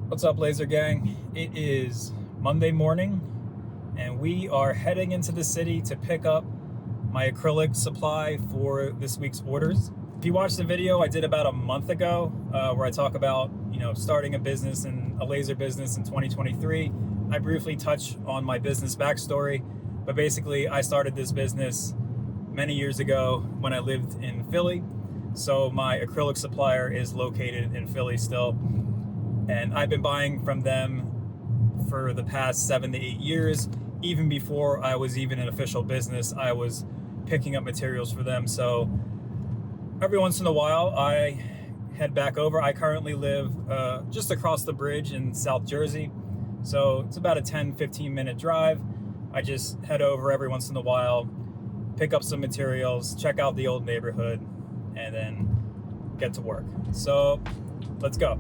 What's up, Laser Gang? It is Monday morning, and we are heading into the city to pick up my acrylic supply for this week's orders. If you watched the video I did about a month ago, where I talk about starting a business and a laser business in 2023, I briefly touch on my business backstory. But basically, I started this business many years ago when I lived in Philly. So my acrylic supplier is located in Philly still. And I've been buying from them for the past 7 to 8 years. Even before I was even an official business, I was picking up materials for them. So every once in a while, I head back over. I currently live just across the bridge in South Jersey. So it's about a 10-15 minute drive. I just head over every once in a while, pick up some materials, check out the old neighborhood, and then get to work. So let's go.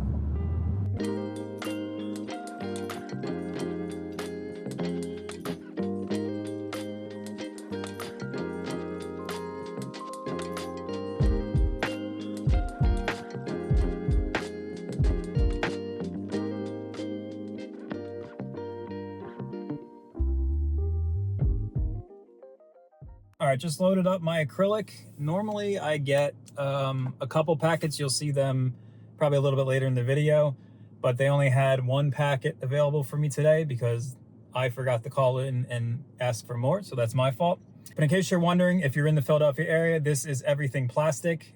All right, just loaded up my acrylic. Normally I get a couple packets. You'll see them probably a little bit later in the video, but they only had one packet available for me today because I forgot to call in and ask for more, so that's my fault. But in case you're wondering, if you're in the Philadelphia area, this is everything plastic.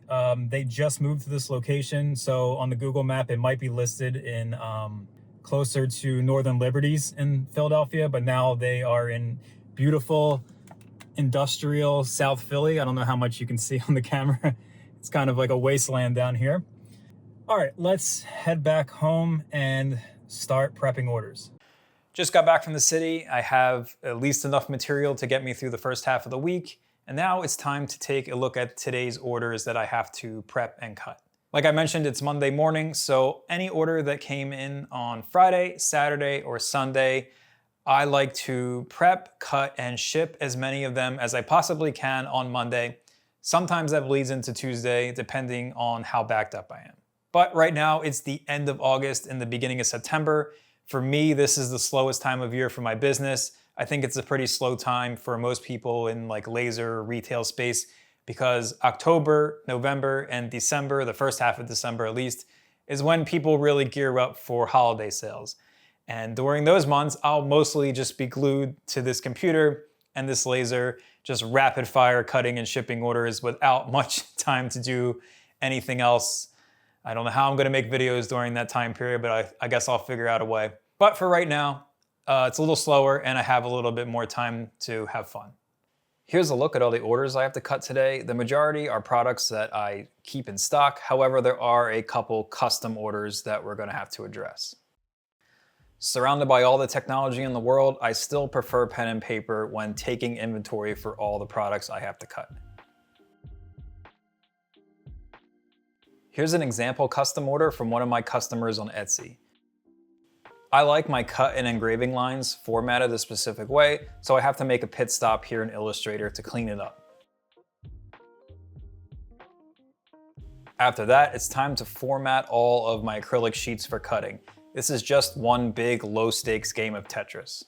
They just moved to this location, so on the Google map it might be listed in closer to Northern Liberties in Philadelphia, but now they are in beautiful industrial South Philly. I don't know how much you can see on the camera. It's kind of like a wasteland down here. All right, let's head back home and start prepping orders. Just got back from the city. I have at least enough material to get me through the first half of the week. And now it's time to take a look at today's orders that I have to prep and cut. Like I mentioned, it's Monday morning, so any order that came in on Friday, Saturday, or Sunday, I like to prep, cut, and ship as many of them as I possibly can on Monday. Sometimes that bleeds into Tuesday, depending on how backed up I am. But right now, it's the end of August and the beginning of September. For me, this is the slowest time of year for my business. I think it's a pretty slow time for most people in like laser retail space because October, November, and December, the first half of December at least, is when people really gear up for holiday sales. And during those months, I'll mostly just be glued to this computer and this laser, just rapid fire cutting and shipping orders without much time to do anything else. I don't know how I'm gonna make videos during that time period, but I guess I'll figure out a way. But for right now, it's a little slower and I have a little bit more time to have fun. Here's a look at all the orders I have to cut today. The majority are products that I keep in stock. However, there are a couple custom orders that we're gonna have to address. Surrounded by all the technology in the world, I still prefer pen and paper when taking inventory for all the products I have to cut. Here's an example custom order from one of my customers on Etsy. I like my cut and engraving lines formatted a specific way, so I have to make a pit stop here in Illustrator to clean it up. After that, it's time to format all of my acrylic sheets for cutting. This is just one big low-stakes game of Tetris.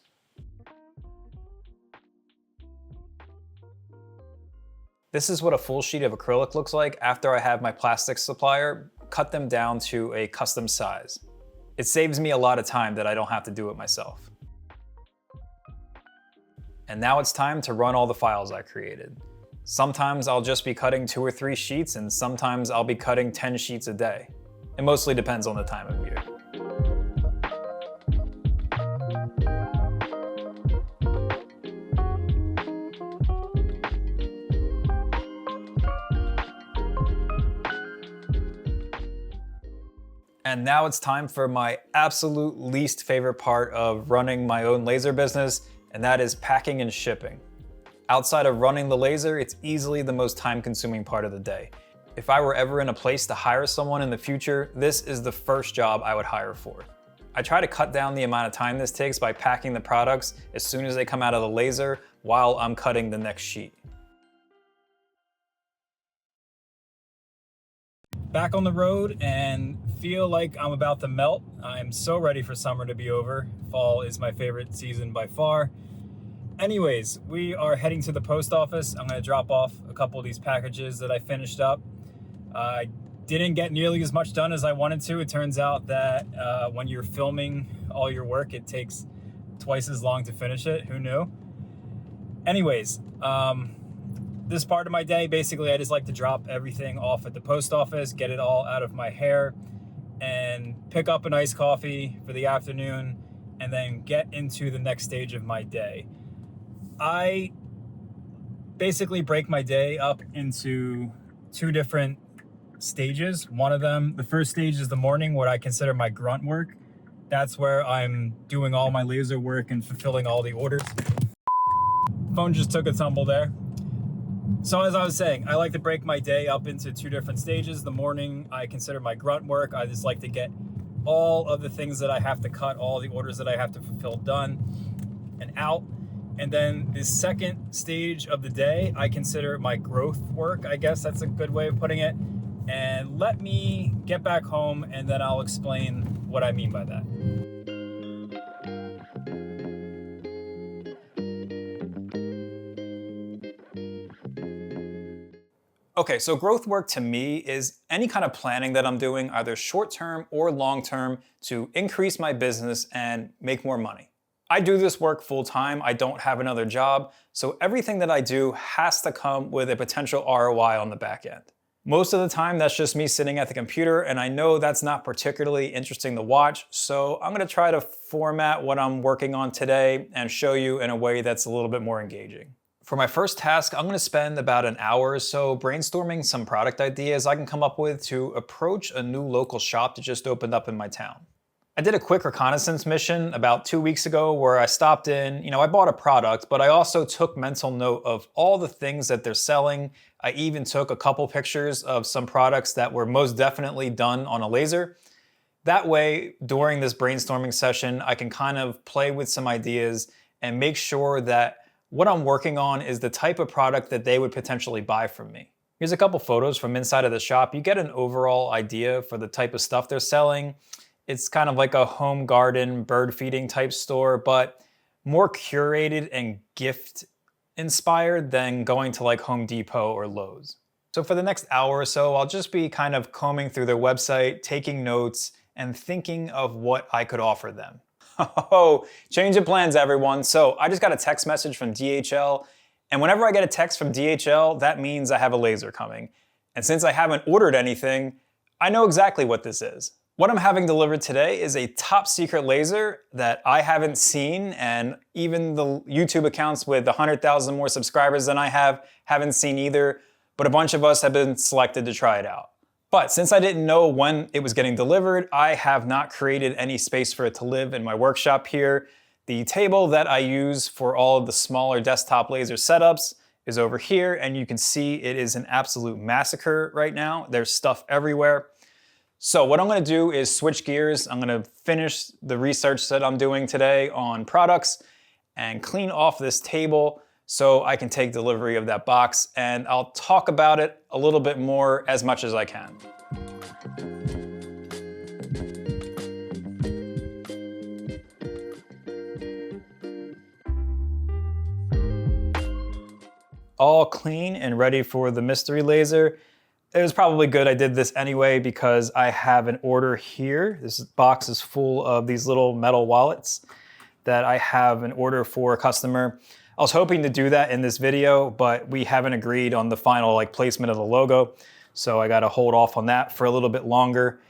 This is what a full sheet of acrylic looks like after I have my plastic supplier cut them down to a custom size. It saves me a lot of time that I don't have to do it myself. And now it's time to run all the files I created. Sometimes I'll just be cutting 2 or 3 sheets, and sometimes I'll be cutting 10 sheets a day. It mostly depends on the time of year. And now it's time for my absolute least favorite part of running my own laser business, and that is packing and shipping. Outside of running the laser, it's easily the most time-consuming part of the day. If I were ever in a place to hire someone in the future, this is the first job I would hire for. I try to cut down the amount of time this takes by packing the products as soon as they come out of the laser while I'm cutting the next sheet. Back on the road and feel like I'm about to melt. I'm so ready for summer to be over. Fall is my favorite season by far. Anyways, we are heading to the post office. I'm going to drop off a couple of these packages that I finished up. I didn't get nearly as much done as I wanted to. It turns out that when you're filming all your work, it takes twice as long to finish it. Who knew? Anyways, this part of my day, basically, I just like to drop everything off at the post office, get it all out of my hair, and pick up an iced coffee for the afternoon, and then get into the next stage of my day. I basically break my day up into two different stages. One of them, the first stage is the morning, what I consider my grunt work. That's where I'm doing all my laser work and fulfilling all the orders. Phone just took a tumble there. So as I was saying, I like to break my day up into two different stages. The morning, I consider my grunt work. I just like to get all of the things that I have to cut, all the orders that I have to fulfill done and out. And then the second stage of the day, I consider my growth work. I guess that's a good way of putting it. And let me get back home and then I'll explain what I mean by that. Okay, so growth work to me is any kind of planning that I'm doing, either short-term or long-term, to increase my business and make more money. I do this work full-time. I don't have another job, so everything that I do has to come with a potential ROI on the back end. Most of the time, that's just me sitting at the computer, and I know that's not particularly interesting to watch, so I'm gonna try to format what I'm working on today and show you in a way that's a little bit more engaging. For my first task, I'm gonna spend about an hour or so brainstorming some product ideas I can come up with to approach a new local shop that just opened up in my town. I did a quick reconnaissance mission about 2 weeks ago where I stopped in, I bought a product, but I also took mental note of all the things that they're selling. I even took a couple pictures of some products that were most definitely done on a laser. That way, during this brainstorming session, I can kind of play with some ideas and make sure that what I'm working on is the type of product that they would potentially buy from me. Here's a couple photos from inside of the shop. You get an overall idea for the type of stuff they're selling. It's kind of like a home garden, bird feeding type store, but more curated and gift inspired than going to like Home Depot or Lowe's. So for the next hour or so, I'll just be kind of combing through their website, taking notes, and thinking of what I could offer them. Oh, change of plans, everyone. So I just got a text message from DHL, and whenever I get a text from DHL, that means I have a laser coming. And since I haven't ordered anything, I know exactly what this is. What I'm having delivered today is a top secret laser that I haven't seen, and even the YouTube accounts with 100,000 more subscribers than I haven't seen either, but a bunch of us have been selected to try it out. But since I didn't know when it was getting delivered, I have not created any space for it to live in my workshop here. The table that I use for all of the smaller desktop laser setups is over here, and you can see it is an absolute massacre right now. There's stuff everywhere. So what I'm gonna do is switch gears. I'm gonna finish the research that I'm doing today on products and clean off this table so I can take delivery of that box, and I'll talk about it a little bit more as much as I can. All clean and ready for the mystery laser. It was probably good I did this anyway because I have an order here. This box is full of these little metal wallets that I have an order for a customer. I was hoping to do that in this video, but we haven't agreed on the final placement of the logo, so I gotta hold off on that for a little bit longer.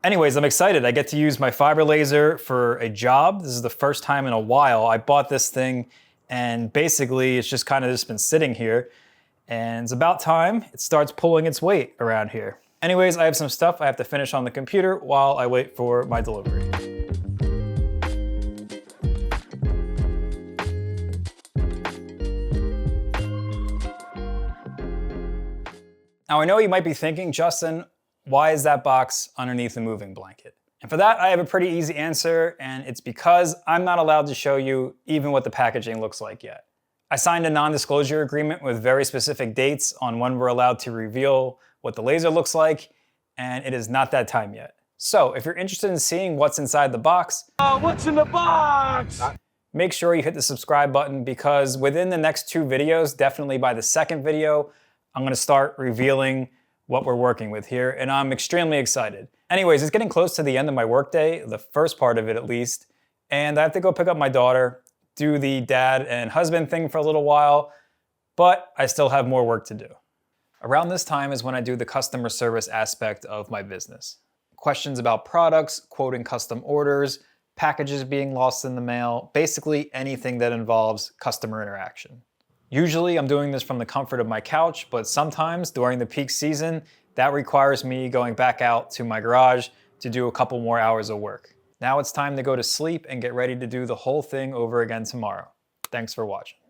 Anyways, I'm excited. I get to use my fiber laser for a job. This is the first time in a while. I bought this thing, and basically it's just kind of been sitting here, and it's about time it starts pulling its weight around here. Anyways, I have some stuff I have to finish on the computer while I wait for my delivery. Now I know you might be thinking, Justin, why is that box underneath the moving blanket? And for that, I have a pretty easy answer, and it's because I'm not allowed to show you even what the packaging looks like yet. I signed a non-disclosure agreement with very specific dates on when we're allowed to reveal what the laser looks like, and it is not that time yet. So if you're interested in seeing what's inside the box, what's in the box? make sure you hit the subscribe button, because within the next 2 videos, definitely by the second video, I'm gonna start revealing what we're working with here, and I'm extremely excited. Anyways, it's getting close to the end of my workday, the first part of it at least, and I have to go pick up my daughter, do the dad and husband thing for a little while, but I still have more work to do. Around this time is when I do the customer service aspect of my business. Questions about products, quoting custom orders, packages being lost in the mail, basically anything that involves customer interaction. Usually I'm doing this from the comfort of my couch, but sometimes during the peak season, that requires me going back out to my garage to do a couple more hours of work. Now it's time to go to sleep and get ready to do the whole thing over again tomorrow. Thanks for watching.